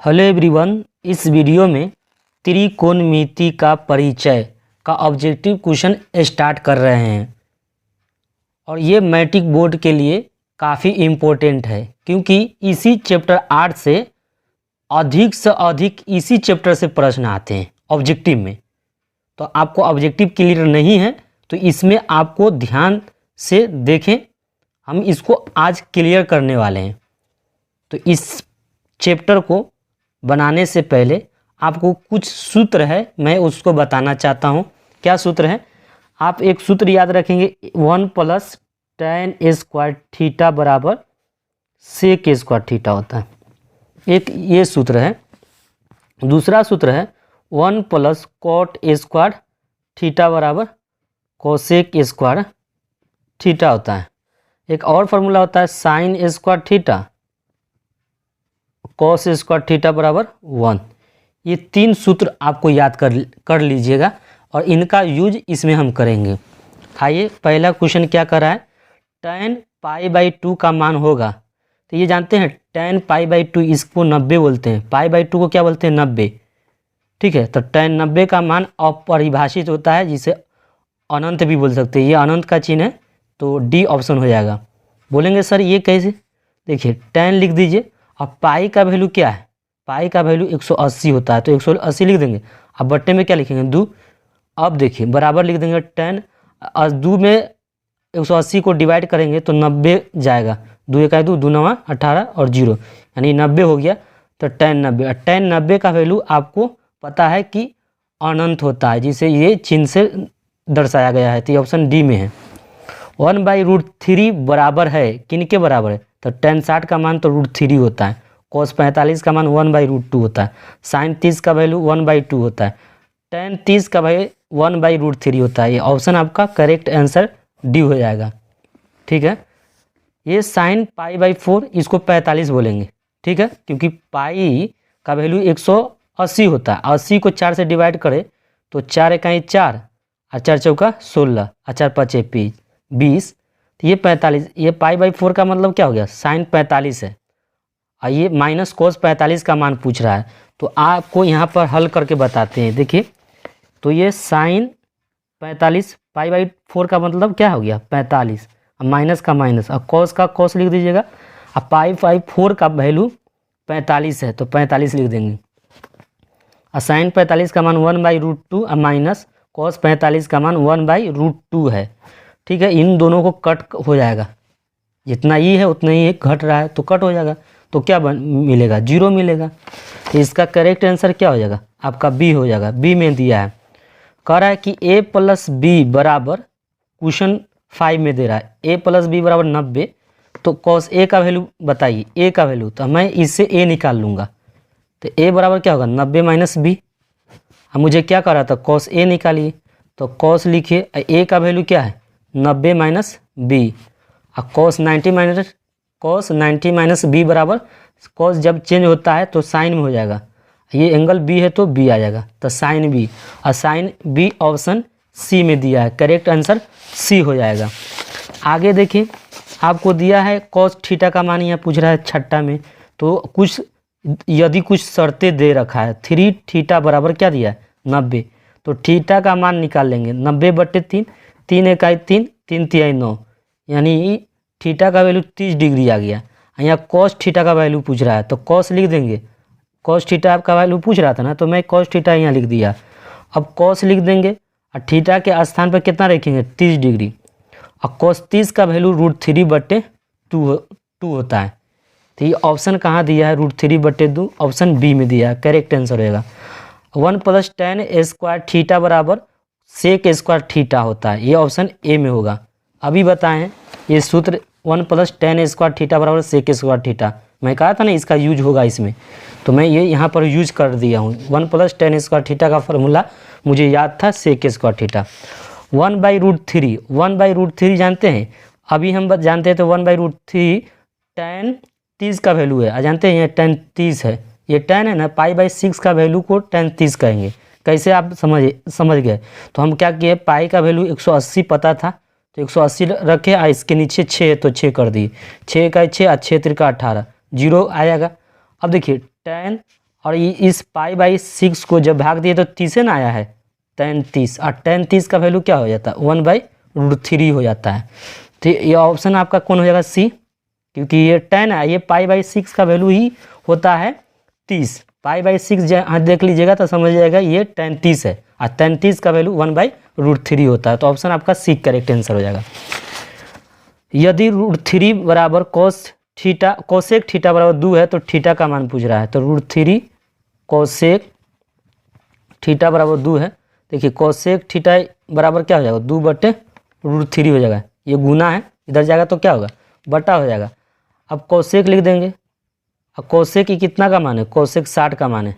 Hello everyone, इस video में त्रिकोणमिति का परिचय का ऑब्जेक्टिव क्वेश्चन स्टार्ट कर रहे हैं और ये मैट्रिक बोर्ड के लिए काफ़ी इम्पोर्टेंट है क्योंकि इसी चैप्टर 8 से अधिक इसी चैप्टर से प्रश्न आते हैं ऑब्जेक्टिव में। तो आपको ऑब्जेक्टिव क्लियर नहीं है तो इसमें आपको ध्यान से देखें, हम इसको आज क्लियर करने वाले हैं। तो इस चैप्टर को बनाने से पहले आपको कुछ सूत्र है, मैं उसको बताना चाहता हूँ। क्या सूत्र है? आप एक सूत्र याद रखेंगे, 1 + tan स्क्वायर थीटा बराबर sec स्क्वायर थीटा होता है। एक ये सूत्र है। दूसरा सूत्र है 1 + cot स्क्वायर थीटा बराबर cosec स्क्वायर थीटा होता है। एक और फार्मूला होता है sin square theta cos square theta बराबर 1। ये 3 सूत्र आपको याद कर लीजिएगा और इनका यूज इसमें हम करेंगे। आइए, पहला क्वेश्चन क्या कर रहा है, tan π/2 का मान होगा। तो ये जानते हैं tan π/2 इसको 90 बोलते हैं, π/2 को क्या बोलते हैं, 90। ठीक है, तो tan 90 का मान अपरिभाषित होता है, जिसे अनंत भी बोल सकते हैं। ये अनंत का चिन्ह है तो डी ऑप्शन हो जाएगा। बोलेंगे सर ये कैसे? देखिए, tan लिख दीजिए और पाई का वैल्यू क्या है, पाई का वैल्यू 180 होता है तो 180 लिख देंगे। अब बट्टे में क्या लिखेंगे, 2। अब देखिए बराबर लिख देंगे tan, और 2 में 180 को डिवाइड करेंगे तो 90 जाएगा। 2 × 2 2 9 18 और 0 यानी 90 हो गया। तो tan 90, tan 90 का वैल्यू आपको पता है कि अनंत होता है, जिसे ये चिन्ह से दर्शाया गया है। तो ये ऑप्शन डी में है। 1/√3 बराबर है, किन के बराबर है? तो tan 60 का मान तो √3 होता है, cos 45 का मान 1/√2 होता है, sin 30 का वैल्यू 1/2 होता है, tan 30 का वैल्यू 1/√3 होता है। ये ऑप्शन आपका करेक्ट आंसर डी हो जाएगा। ठीक है, ये sin π/4 इसको 45 बोलेंगे। ठीक है, क्योंकि पाई का वैल्यू 180 होता है। 80 को 4 से डिवाइड करें तो 4 × 4 और 4 × 4 16 और 4 × 5 20। तो ये 45, ये π/4 का मतलब क्या हो गया, sin 45 है और ये माइनस cos 45 का मान पूछ रहा है। तो आपको यहाँ पर हल करके बताते हैं। देखिए, तो ये sin 45, π/4 का मतलब क्या हो गया, 45, माइनस का माइनस और cos का cos लिख दीजिएगा। अब π/4 का वैल्यू 45 है तो 45 लिख देंगे। और sin 45 का मान 1/√2 और माइनस cos 45 का मान 1/√2 है। ठीक है, इन दोनों को कट हो जाएगा, जितना ई है उतना ही घट रहा है तो कट हो जाएगा। तो क्या मिलेगा, 0 मिलेगा। तो इसका करेक्ट आंसर क्या हो जाएगा, आपका बी हो जाएगा। बी में दिया है, कह रहा है कि a + b बराबर, क्वेश्चन 5 में दे रहा है a + b बराबर 90। तो cos a का वैल्यू बताइए, a का वैल्यू, तो मैं इससे a निकाल लूँगा। तो a बराबर क्या होगा, 90 - b। अब मुझे क्या कर रहा था, cos a निकालिए। तो cos लिखिए, a का वैल्यू क्या है, 90 - b। और cos 90 - b बराबर, cos जब चेंज होता है तो साइन में हो जाएगा। ये एंगल b है तो b आ जाएगा, तो साइन b। और साइन b ऑप्शन सी में दिया है, करेक्ट आंसर सी हो जाएगा। आगे देखिए, आपको दिया है cos थीटा का मान, यहाँ पूछ रहा है छठा में। तो कुछ यदि कुछ शर्तें दे रखा है, 3 थीटा बराबर क्या दिया है, 90। तो थीटा का मान निकाल लेंगे, 90/3, 3 × 1 3, 3 × 3 9, यानी थीटा का वैल्यू 30 डिग्री आ गया। यहाँ cos थीटा का वैल्यू पूछ रहा है तो cos लिख देंगे। cos थीटा आपका वैल्यू पूछ रहा था ना, तो मैं cos थीटा यहाँ लिख दिया। अब cos लिख देंगे और थीटा के स्थान पर कितना रखेंगे, 30 डिग्री। और cos 30 का वैल्यू √3/2 होता है। तो ये ऑप्शन कहाँ दिया है, √3/2, ऑप्शन बी में दिया है, करेक्ट आंसर होगा। 1 + tan स्क्वायर थीटा बराबर sec स्क्वायर थीटा होता है, ये ऑप्शन ए में होगा। अभी बताएं ये सूत्र 1 + tan स्क्वायर थीटा बराबर sec स्क्वायर थीटा, मैं कहा था ना इसका यूज होगा इसमें, तो मैं ये यहाँ पर यूज कर दिया हूँ। 1 + tan स्क्वायर थीटा का फार्मूला मुझे याद था, sec स्क्वायर थीटा। 1/√3 जानते हैं, अभी हम जानते हैं तो 1/√3 tan 30 का वैल्यू है, जानते हैं ये tan 30 है, ये tan है ना, π/6 का वैल्यू को tan 30 कहेंगे। कैसे आप समझ गए? तो हम क्या किए, पाई का वैल्यू 180 पता था तो 180 रखे, इसके नीचे 6 है तो 6 कर दिए, 6 × 6 और 6 × 3 = 18, 0 आएगा। अब देखिए tan और इस पाई बाई 6 को जब भाग दिए तो 30 ना आया है, tan 30, और tan 30 का वैल्यू क्या हो जाता है 1/√3 हो जाता है। तो ये ऑप्शन आपका कौन हो जाएगा सी, क्योंकि ये tan है, ये पाई बाई 6 का वैल्यू ही होता है 30। पाई बाई 6 देख लीजिएगा तो समझ जाएगा ये tan 30 है, और tan 30 का वैल्यू 1/√3 होता है। तो ऑप्शन आपका सी करेक्ट आंसर हो जाएगा। यदि √3 बराबर कोसेक थीटा बराबर 2 है तो थीटा का मान पूछ रहा है। तो √3 कोसेक थीटा बराबर 2 है। देखिए कोसेक थीटा बराबर क्या हो जाएगा 2/√3 हो जाएगा, ये गुना है, इधर जाएगा तो क्या होगा बटा हो जाएगा। अब कोसेक लिख देंगे। अब कोसेक की कितना का मान है, कोसेक 60 का मान है,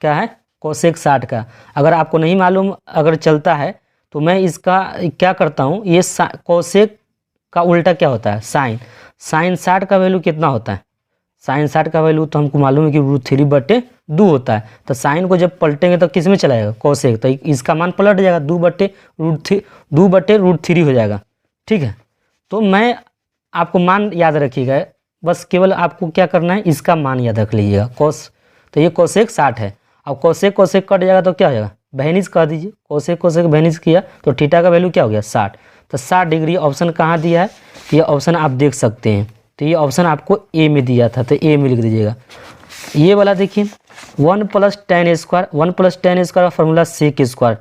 क्या है कोसेक 60 का। अगर आपको नहीं मालूम अगर चलता है तो मैं इसका क्या करता हूँ, ये कोसेक का उल्टा क्या होता है साइन 60 का वैल्यू कितना होता है, साइन 60 का वैल्यू तो हमको मालूम है कि √3/2 होता है। तो साइन को जब पलटेंगे तो किस में चला जाएगा कोसेक, तो इसका मान पलट जाएगा 2/√3 हो जाएगा। ठीक है, तो मैं आपको मान याद रखिएगा, बस केवल आपको क्या करना है इसका मान याद रख लीजिएगा तो ये कोसेक 60 है। अब कोसेक कट जाएगा तो क्या हो जाएगा वैनिश कर दीजिए, कोसेक वैनिश किया तो थीटा का वैल्यू क्या हो गया 60। तो 60 डिग्री ऑप्शन कहाँ दिया है, ये ऑप्शन आप देख सकते हैं। तो ये ऑप्शन आपको ए में दिया था, तो ए में लिख दीजिएगा। ये वाला देखिए 1 + tan² 1 + tan² का फॉर्मूला सेक स्क्वायर,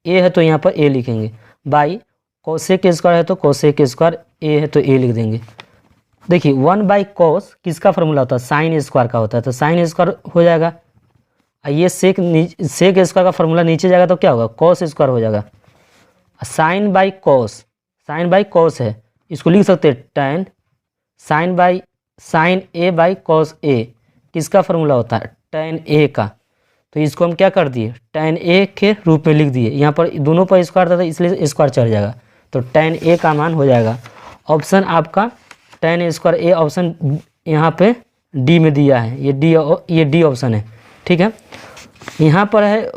ए है तो यहाँ पर ए लिखेंगे, बाई कोसेक स्क्वायर है तो कोसेक स्क्वायर, ए है तो ए लिख देंगे। देखिए 1/cos किसका फॉर्मूला होता है साइन स्क्वायर का होता है, तो साइन स्क्वायर हो जाएगा। ये सेक स्क्वायर का फॉर्मूला नीचे जाएगा तो क्या होगा कॉस स्क्वायर हो जाएगा। साइन बाई कॉस है, इसको लिख सकते हैं tan sine a by cos a, किसका फॉर्मूला होता है tan a का। तो इसको हम क्या कर दिए tan a के रूप में लिख दिए, यहाँ पर दोनों पर स्क्वायर था तो इसलिए स्क्वायर चढ़ जाएगा, तो tan a का मान हो जाएगा ऑप्शन आपका tan स्क्वायर a। ऑप्शन यहाँ पे डी में दिया है, ये डी ऑप्शन है। ठीक है, यहाँ पर है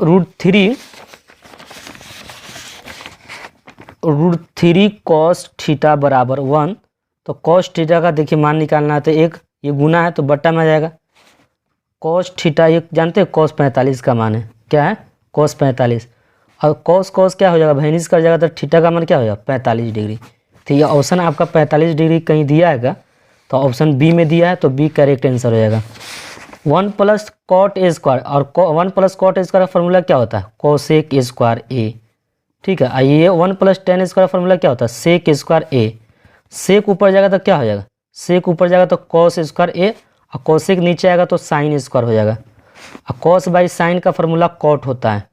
√3 cos थीटा बराबर 1। तो cos थीटा का देखिए मान निकालना है, तो एक ये गुना है तो बट्टा में आ जाएगा। cos थीटा ये जानते हैं cos 45 का मान है, क्या है cos 45, और cos क्या हो जाएगा वैनिश कर जाएगा, तो थीटा का मान क्या हो जाएगा 45 डिग्री। तो ये ऑप्शन आपका 45 डिग्री कहीं दिया है, तो ऑप्शन बी में दिया है, तो बी करेक्ट आंसर हो जाएगा। 1 + cot a स्क्वायर, और 1 + cot a स्क्वायर का फॉर्मूला क्या होता है कोसेक स्क्वायर a। ठीक है, ये 1 + tan स्क्वायर फॉर्मूला क्या होता है सेक स्क्वायर a। सेक ऊपर जाएगा तो क्या हो जाएगा, सेक ऊपर जाएगा तो कॉस स्क्वायर a, और कोसेक नीचे आएगा तो साइन स्क्वायर हो जाएगा। और कॉस बाई साइन का फॉर्मूला कॉट होता है,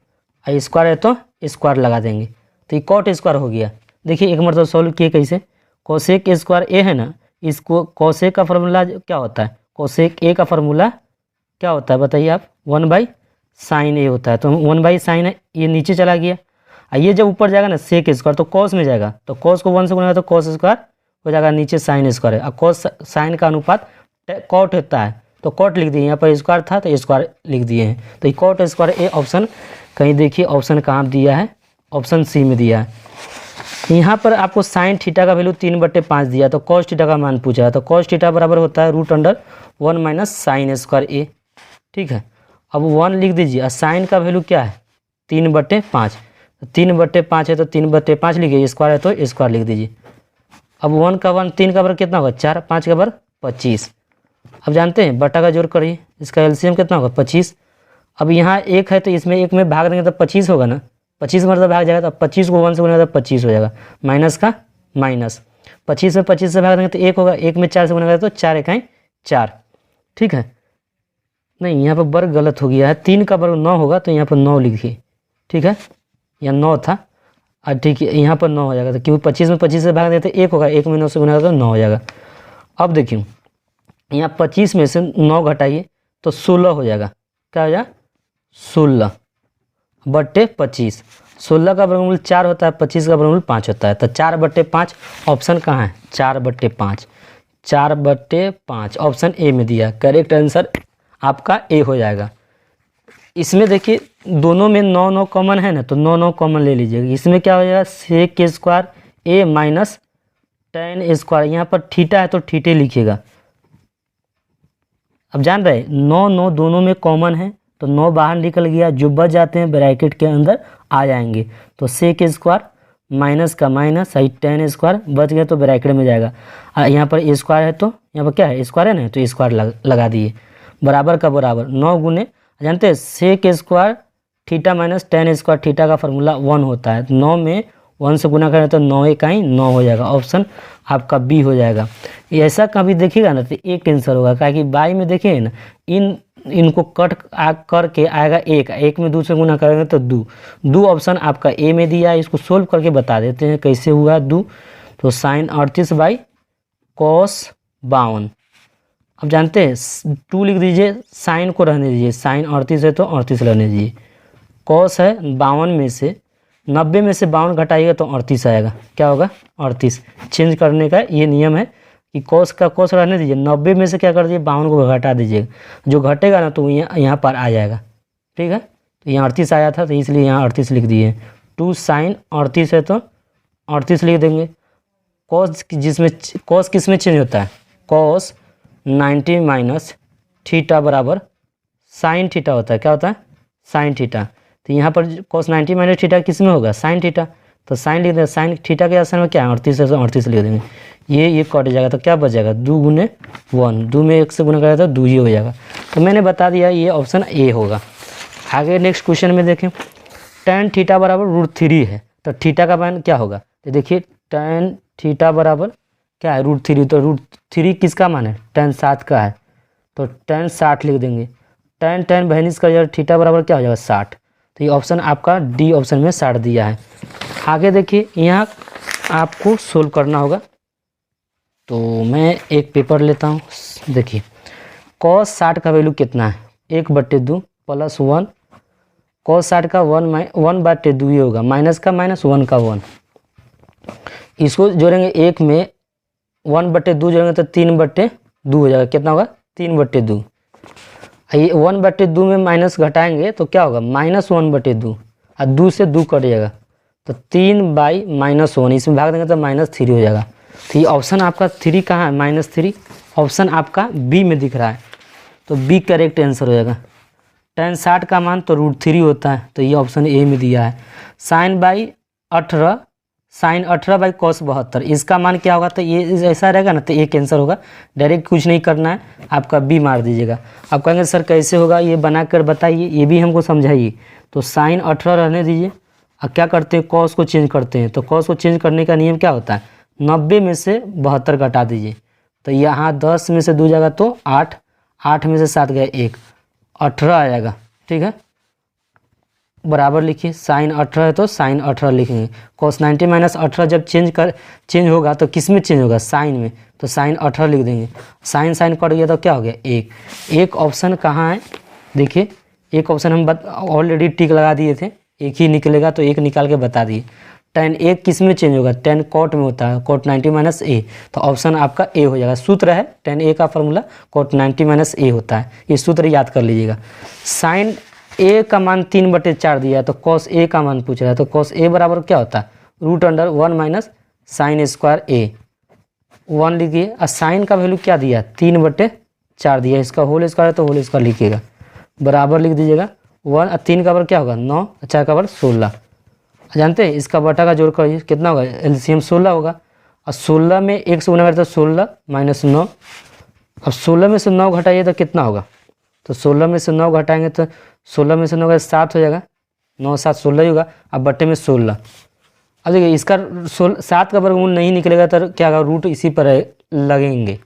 और स्क्वायर है तो स्क्वायर लगा देंगे, तो ये कॉट स्क्वायर हो गया। देखिए एक मतलब सॉल्व किए कैसे, कोसेक स्क्वायर a है ना, इसको कोसेक का फॉर्मूला क्या होता है, कोसेक a का फॉर्मूला क्या होता है बताइए आप 1/sin a होता है। तो 1/sin है, ये नीचे चला गया, और ये जब ऊपर जाएगा ना सेक स्क्वायर तो कॉस में जाएगा, तो कॉस को 1 से गुना तो कॉस स्क्वायर हो जाएगा, नीचे साइन स्क्वायर है, और कॉस साइन का अनुपात कॉट होता है, तो कॉट लिख दिए, यहाँ पर स्क्वायर था तो स्क्वायर लिख दिए हैं। तो ये कॉट स्क्वायर ए ऑप्शन कहीं देखिए ऑप्शन कहाँ दिया है, ऑप्शन सी में दिया है। यहाँ पर आपको साइन थीटा का वैल्यू 3/5 दिया, तो कॉस थीटा का मान पूछा है, तो कॉस थीटा बराबर होता है √1 - sin स्क्वायर ए। ठीक है, अब 1 लिख दीजिए, और साइन का वैल्यू क्या है 3/5, 3/5 है तो 3/5 लिखिए, स्क्वायर है तो स्क्वायर लिख दीजिए। अब 1 का 1 3 का वर्ग कितना होगा 4, 5 का वर्ग 25। अब जानते हैं बटा का जोड़ करिए, इसका एलसीएम कितना होगा 25। अब यहाँ 1 है तो इसमें 1 में भाग देंगे तो 25 होगा ना, 25 मतलब भाग जाएगा, तो 25 को 1 से गुना तो 25 हो जाएगा, माइनस का माइनस, 25 में 25 से भाग देंगे तो 1 होगा, 1 में 4 से गुना तो 4 1 4। ठीक है, नहीं यहाँ पर वर्ग गलत हो गया है, 3 का वर्ग 9 होगा तो यहाँ पर 9 लिखिए। ठीक है, यहाँ 9 था, और ठीक है यहाँ पर 9 हो जाएगा, तो क्योंकि 25 में 25 से भाग देते 1 होगा, 1 में 9 से गुना तो 9 हो जाएगा। अब देखिए यहाँ 25 में से 9 घटाइए तो 16 हो जाएगा, क्या हो जाएगा 16/25। 16 का वर्गमूल 4 होता है, 25 का वर्गमूल 5 होता है, तो 4/5 ऑप्शन कहाँ है 4/5, 4/5 ऑप्शन ए में दिया, करेक्ट आंसर आपका ए हो जाएगा। इसमें देखिए दोनों में 9 9 कॉमन है ना, तो 9 9 कॉमन ले लीजिएगा, इसमें क्या हो जाएगा सेक स्क्वायर ए माइनस tan स्क्वायर, यहाँ पर थीटा है तो थीटे लिखिएगा, अब जान रहे 9 9 दोनों में कॉमन है, तो 9 बाहर निकल गया, जो बच जाते हैं ब्रैकेट के अंदर आ जाएंगे। तो सेक स्क्वायर माइनस का माइनस, सही टेन स्क्वायर बच गया तो ब्रैकेट में जाएगा। यहाँ पर ए स्क्वायर है तो यहाँ पर क्या है स्क्वायर है ना, तो स्क्वायर लगा दिए, बराबर का बराबर 9 गुने, जानते हैं sec square theta minus tan square, theta का फार्मूला 1 होता है। 9 में 1 से गुना करें तो 9 इकाई 9 हो जाएगा, ऑप्शन आपका बी हो जाएगा। ऐसा कभी देखिएगा ना तो एक आंसर होगा, क्या कि बाई में देखिए ना इनको कट करके आएगा एक में 2 से गुना करेंगे तो 2 ऑप्शन आपका ए में दिया है। इसको सोल्व करके बता देते हैं कैसे हुआ 2। तो साइन 38 बाई कॉस 52। अब जानते हैं 2 लिख दीजिए, साइन को रहने दीजिए, साइन 38 है तो 38 रहने दीजिए, कॉस है 52 में से 90 में से 52 घटाइएगा तो 38 आएगा, क्या होगा 38। चेंज करने का ये नियम है कि कॉस का कॉस रहने दीजिए, 90 में से क्या कर दीजिए 52 को घटा दीजिएगा, जो घटेगा ना तो यहाँ पर आ जाएगा, ठीक है। तो यहाँ 38 आया था तो इसलिए यहाँ 38 लिख दिए। 2 साइन 38 है तो 38 लिख देंगे। कॉस किस में चेंज होता है, कॉस 90 माइनस थीटा बराबर साइन थीटा होता है, क्या होता है साइन थीटा। तो यहाँ पर कॉस 90 माइनस थीटा किस में होगा साइन थीटा, तो साइन लिख देंगे, साइन थीटा के आसान में क्या है 38 है तो 38 लिख देंगे। ये कट जाएगा तो क्या बच जाएगा 2 गुने 1, 2 में 1 से गुना करें तो 2 ही हो जाएगा। तो मैंने बता दिया ये ऑप्शन ए होगा। आगे नेक्स्ट क्वेश्चन में देखें, tan थीटा बराबर √3 है, तो थीटा का मान क्या होगा, तो देखिए tan थीटा बराबर क्या है √3, तो √3 किसका मान है tan 7 का है, तो tan 60 लिख देंगे। tan बहनिस का यार थीटा बराबर क्या हो जाएगा 60, तो ये ऑप्शन आपका डी ऑप्शन में 60 दिया है। आगे देखिए यहाँ आपको सोल्व करना होगा, तो मैं एक पेपर लेता हूँ। देखिए cos 60 का वैल्यू कितना है 1/2 प्लस 1, cos 60 का 1/2 ही होगा, माइनस का माइनस 1 का 1, इसको जोड़ेंगे 1 में 1/2 जोड़ेंगे तो 3/2 हो जाएगा, कितना होगा 3/2। ये 1/2 में माइनस घटाएंगे तो क्या होगा -1/2, और 2 से 2 कट जाएगा तो 3/-1, इसमें भाग देंगे तो -3 हो जाएगा। तो ये ऑप्शन आपका 3 कहाँ है -3, ऑप्शन आपका बी में दिख रहा है, तो बी करेक्ट आंसर हो जाएगा। tan 60 का मान तो √3 होता है, तो ये ऑप्शन ए में दिया है। साइन 18 बाई cos 72, इसका मान क्या होगा, तो ये ऐसा रहेगा ना तो एक आंसर होगा, डायरेक्ट कुछ नहीं करना है, आपका बी मार दीजिएगा। आप कहेंगे सर कैसे होगा ये बना कर बताइए, ये भी हमको समझाइए। तो साइन 18 रहने दीजिए, अब क्या करते हैं cos को चेंज करते हैं, तो cos को चेंज करने का नियम क्या होता है 90 में से 72 घटा दीजिए, तो यहाँ 10 में से 2 जाएगा तो 8, 8 में से 7 गया 1, 18 आ जाएगा, ठीक है। बराबर लिखिए, साइन 18 है तो साइन 18 लिखेंगे। cos 90 माइनस 18 जब चेंज होगा तो किस में चेंज होगा साइन में, तो साइन 18 लिख देंगे। साइन कट गया तो क्या हो गया एक ऑप्शन कहाँ है देखिए, एक ऑप्शन हम ऑलरेडी टिक लगा दिए थे, एक ही निकलेगा तो एक निकाल के बता दिए। tan 1 किस में चेंज होगा, tan cot में होता है, cot 90 माइनस ए, तो ऑप्शन आपका ए हो जाएगा। सूत्र है tan a का फार्मूला cot 90 माइनस ए होता है, ये सूत्र याद कर लीजिएगा। साइन a का मान 3/4 दिया है, तो cos a का मान पूछ रहा है, तो cos a बराबर क्या होता है √1 माइनस साइन स्क्वायर a, 1 लिखिए। और साइन का वैल्यू क्या दिया 3/4 दिया, इसका होल स्क्वायर है तो होल स्क्वायर लिखिएगा, बराबर लिख दीजिएगा। 1 और 3 का बराबर क्या होगा 9, 4 का बराबर 16। जानते हैं इसका बटा का जोड़ करिए कितना होगा, एलसीएम 16 होगा, और 16 में 1 से गुना करें तो 16 माइनस 9, अब 16 में से 9 घटाइए तो कितना होगा, तो 16 में से 9 घटाएंगे तो 16 में से 9 का 7 हो जाएगा, 9 7 16 ही होगा, अब बट्टे में 16। अब देखिए इसका 7 का वर्गमूल नहीं निकलेगा तो क्या होगा, रूट इसी पर लगेंगे,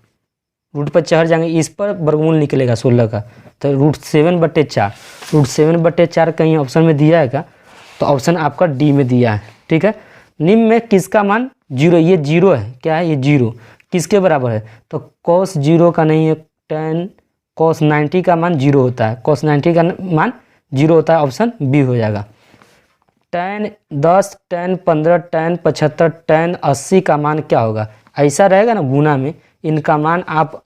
रूट पर चढ़ जाएंगे, इस पर वर्गमूल निकलेगा 16 का, तो √7/4, √7/4 कहीं ऑप्शन में दिया है क्या, तो ऑप्शन आपका डी में दिया है, ठीक है। निम्न में किसका मान 0, ये 0 है, क्या है ये 0 किसके बराबर है, तो cos 0 का नहीं है, tan cos 90 का मान 0 होता है, cos 90 का मान 0 होता है, ऑप्शन बी हो जाएगा। tan 10, tan 15, tan 75, tan 80 का मान क्या होगा, ऐसा रहेगा ना गुना में, इनका मान आप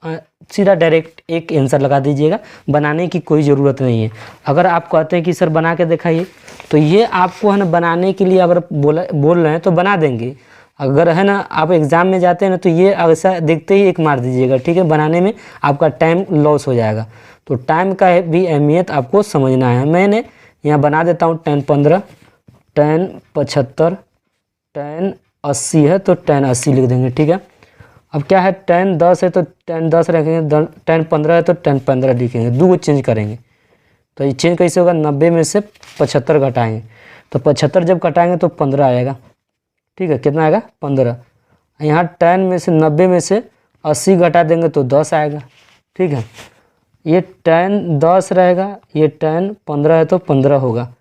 सीधा डायरेक्ट एक आंसर लगा दीजिएगा, बनाने की कोई ज़रूरत नहीं है। अगर आप कहते हैं कि सर बना के दिखाइए, तो ये आपको है ना बनाने के लिए अगर बोल रहे हैं तो बना देंगे, अगर है ना आप एग्ज़ाम में जाते हैं ना तो ये ऐसा देखते ही एक मार दीजिएगा, ठीक है, बनाने में आपका टाइम लॉस हो जाएगा। तो टाइम का भी अहमियत आपको समझना है। मैंने यहाँ बना देता हूँ 10 15, 10 75, 10 80 है तो 10 80 लिख देंगे, ठीक है। अब क्या है 10 10 है तो 10 10 रखेंगे, 10 15 है तो 10 15 लिखेंगे, दो को चेंज करेंगे। तो ये चेंज कैसे होगा, 90 में से 75 घटाएंगे तो 75 जब घटाएंगे तो 15 आएगा, ठीक है। कितना आएगा 15। यहाँ 10 में से 90 में से 80 घटा देंगे तो 10 आएगा, ठीक है। ये 10 10 रहेगा, ये 10 15 है तो 15 होगा।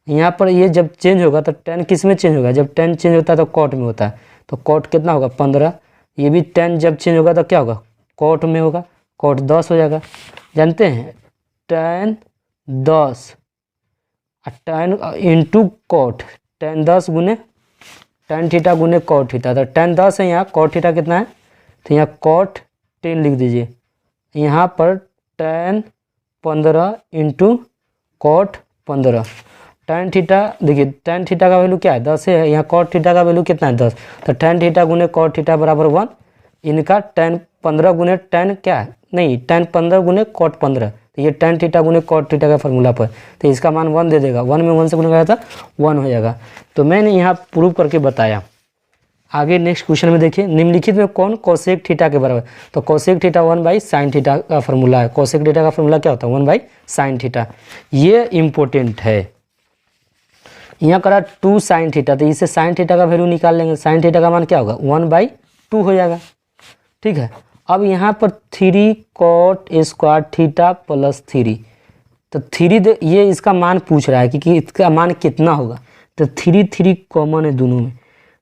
यहाँ पर ये जब चेंज होगा तो 10 किस में चेंज होगा, जब 10 चेंज होता है तो कॉट में होता है, तो कॉट कितना होगा 15। ये भी 10 जब चेंज होगा तो क्या होगा, कॉट में होगा, कॉट 10 हो जाएगा। जानते हैं 10 10 10 इंटू कॉट, 10 10 गुने tan थीटा गुने कॉट थीटा, तो tan 10 है, यहाँ कॉट थीटा कितना है, तो यहाँ कॉट 10 लिख दीजिए। यहाँ पर tan 15 into cot 15। tan theta देखिए, tan थीटा का वैल्यू क्या है 10 है, यहाँ कॉट थीटा का वैल्यू कितना है 10, तो tan थीटा गुने कॉट थीटा बराबर 1। इनका tan 15 गुने tan क्या है, नहीं tan 15 गुने कॉट 15, तो ये tan थीटा गुने कॉट थीटा का फार्मूला पर, तो इसका मान 1 दे देगा, 1 में 1 से गुना कराया था 1 हो जाएगा। तो मैंने यहाँ प्रूव करके बताया। आगे नेक्स्ट क्वेश्चन में देखिए, निम्नलिखित में कौन कोसेक थीटा के बराबर, तो कोसेक थीटा 1/sin थीटा का फार्मूला है। कोसेक थीटा का फार्मूला क्या होता है 1/sin थीटा, ये इम्पोर्टेंट है। यहाँ करा 2 sin थीटा, तो इससे sin थीटा का वैल्यू निकाल लेंगे, sin थीटा का मान क्या होगा 1/2 हो जाएगा, ठीक है। अब यहाँ पर 3 cot स्क्वायर थीटा प्लस 3, तो 3 ये इसका मान पूछ रहा है कि इसका मान कितना होगा, तो 3 कॉमन है दोनों में,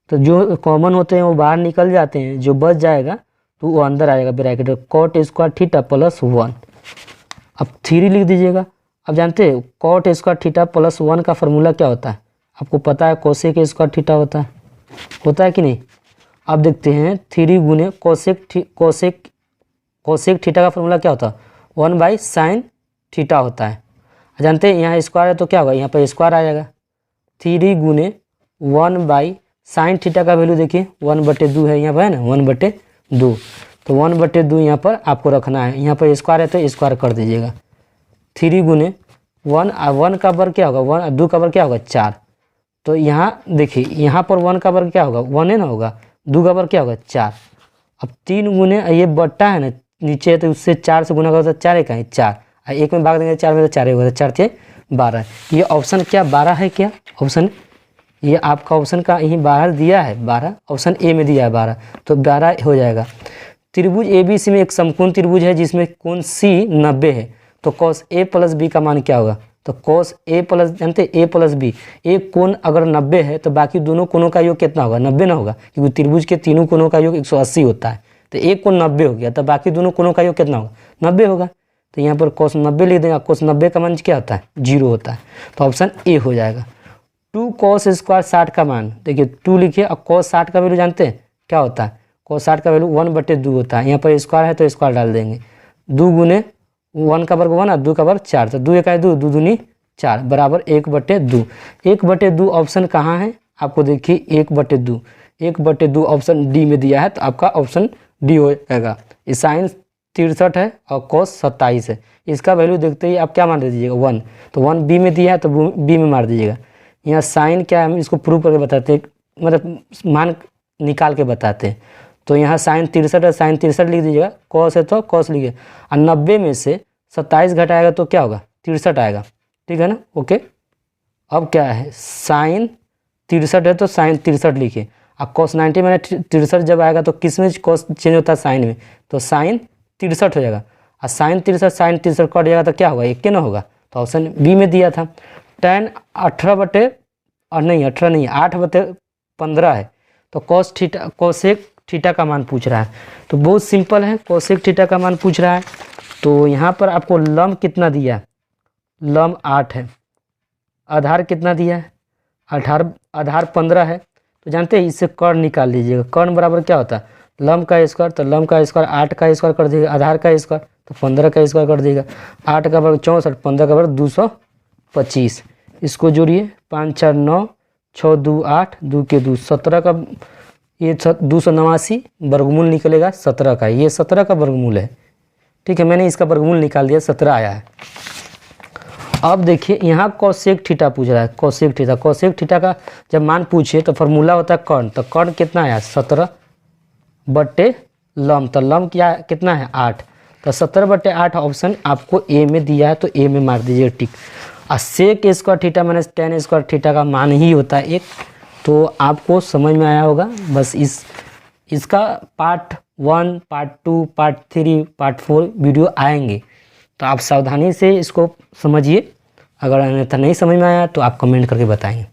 तो जो कॉमन होते हैं वो बाहर निकल जाते हैं, जो बच जाएगा तो वो अंदर आएगा bracket, cot square theta plus 1। अब 3 लिख दीजिएगा। अब जानते हैं cot स्क्वायर थीटा प्लस 1 का फार्मूला क्या होता है, आपको पता है कोसेक स्क्वायर थीटा होता है कि नहीं। अब देखते हैं 3 गुने कोसेक थीटा का फार्मूला क्या होता है 1/sin थीटा होता है। जानते हैं यहाँ स्क्वायर है तो क्या होगा, यहाँ पर स्क्वायर आ जाएगा। 3 गुने 1/sin थीटा का वैल्यू देखिए 1/2 है, यहाँ पर है ना 1/2, तो 1/2 यहाँ पर आपको रखना है। यहाँ पर स्क्वायर है तो स्क्वायर कर दीजिएगा। 3 गुने 1 का वर्ग क्या होगा, 2 का वर्ग क्या होगा 4, तो यहाँ देखिए यहाँ पर 1 का वर्ग क्या होगा 1 है ना होगा, 2 का वर्ग क्या होगा 4। अब 3 गुने ये बट्टा है ना नीचे, तो उससे 4 से गुना करो तो 4 एक है 4, 1 में भाग देंगे 4 में तो 4 होगा, 4 × 12। ये ऑप्शन क्या 12 है, क्या ऑप्शन, ये आपका ऑप्शन का यहीं बाहर दिया है 12, ऑप्शन ए में दिया है 12, तो 12 हो जाएगा। त्रिभुज ABC में एक समकोण त्रिभुज है जिसमें कोण C 90 है, तो cos A प्लस B का मान क्या होगा, तो cos A प्लस, जानते A प्लस B, एक कोण अगर 90 है तो बाकी दोनों कोणों का योग कितना होगा 90 ना होगा, क्योंकि त्रिभुज के तीनों कोणों का योग 180 होता है, तो एक कोण 90 हो गया तो बाकी दोनों कोणों का योग कितना होगा 90 होगा, तो यहाँ पर cos 90 लिख देंगे। cos 90 का मान क्या होता है 0 होता है, तो ऑप्शन ए हो जाएगा। 2 cos स्क्वायर 60 का मान देखिए 2 लिखिए, और cos 60 का वैल्यू जानते हैं क्या होता है, cos 60 का वैल्यू 1/2 होता है। यहाँ पर स्क्वायर है तो स्क्वायर डाल देंगे, 2 गुने 1 का वर्ग 1 और 2 का वर्ग 4, तो 2 1 2, 2 दूनी 4 बराबर 1/2। 1/2 ऑप्शन कहाँ है आपको देखिए 1/2 ऑप्शन डी में दिया है, तो आपका ऑप्शन डी हो जाएगा। साइन 63 है और cos 27 है, इसका वैल्यू देखते ही आप क्या मान दीजिएगा 1, तो 1 बी में दिया है तो बी में मार दीजिएगा। यहाँ साइन क्या है हम इसको प्रूव करके बताते हैं, मतलब मान निकाल के बताते हैं। तो यहाँ साइन 63 है, साइन 63 लिख दीजिएगा, cos है तो cos लिखिए, और 90 में से 27 घटाएगा तो क्या होगा 63 आएगा, ठीक है ना, ओके। अब क्या है साइन 63 है तो साइन 63 लिखिए, और cos 90 में 63 जब आएगा तो किस में cos चेंज होता है साइन में, तो साइन 63 हो जाएगा, और साइन 63 कट जाएगा तो क्या होगा 1 ना होगा, तो ऑप्शन बी में दिया था। tan 8/15 है, तो कोसेक थीटा का मान पूछ रहा है, तो बहुत सिंपल है, कोसेक थीटा का मान पूछ रहा है। तो यहाँ पर आपको लंब कितना दिया है, लंब 8 है, आधार कितना दिया है आधार 15 है, तो जानते हैं इससे कर्ण निकाल लीजिएगा। कर्ण बराबर क्या होता है लंब का स्क्वायर, तो लंब का स्क्वायर 8 का स्क्वायर कर दीजिएगा, आधार का स्क्वायर तो 15 का स्क्वायर कर दीजिएगा। 8 का वर्ग 64, 15 का वर्ग 225, इसको जोड़िए 5 4 9 6 2 8, 2 के 2 17 का ये 289 वर्गमूल निकलेगा 17 का, ये 17 का वर्गमूल है। ठीक है, मैंने इसका वर्गमूल निकाल दिया, 17 आया है। अब देखिए यहाँ कोसेक थीटा पूछ रहा है, कोसेक थीटा। कोसेक थीटा का जब मान पूछे तो फार्मूला होता है कर्ण, तो कर्ण कितना आया 17 बट्टे लम, तो लम क्या कितना है 8, तो 17 बट्टे 8 ऑप्शन आपको ए में दिया है, तो ए में मार दीजिए टिक। और sec square theta minus tan square theta का मान ही होता है 1, तो आपको समझ में आया होगा। बस इसका part 1, part 2, part 3, part 4 video आएंगे, तो आप सावधानी से इसको समझिए। अगर अन्यथा नहीं समझ में आया तो आप कमेंट करके बताएंगे।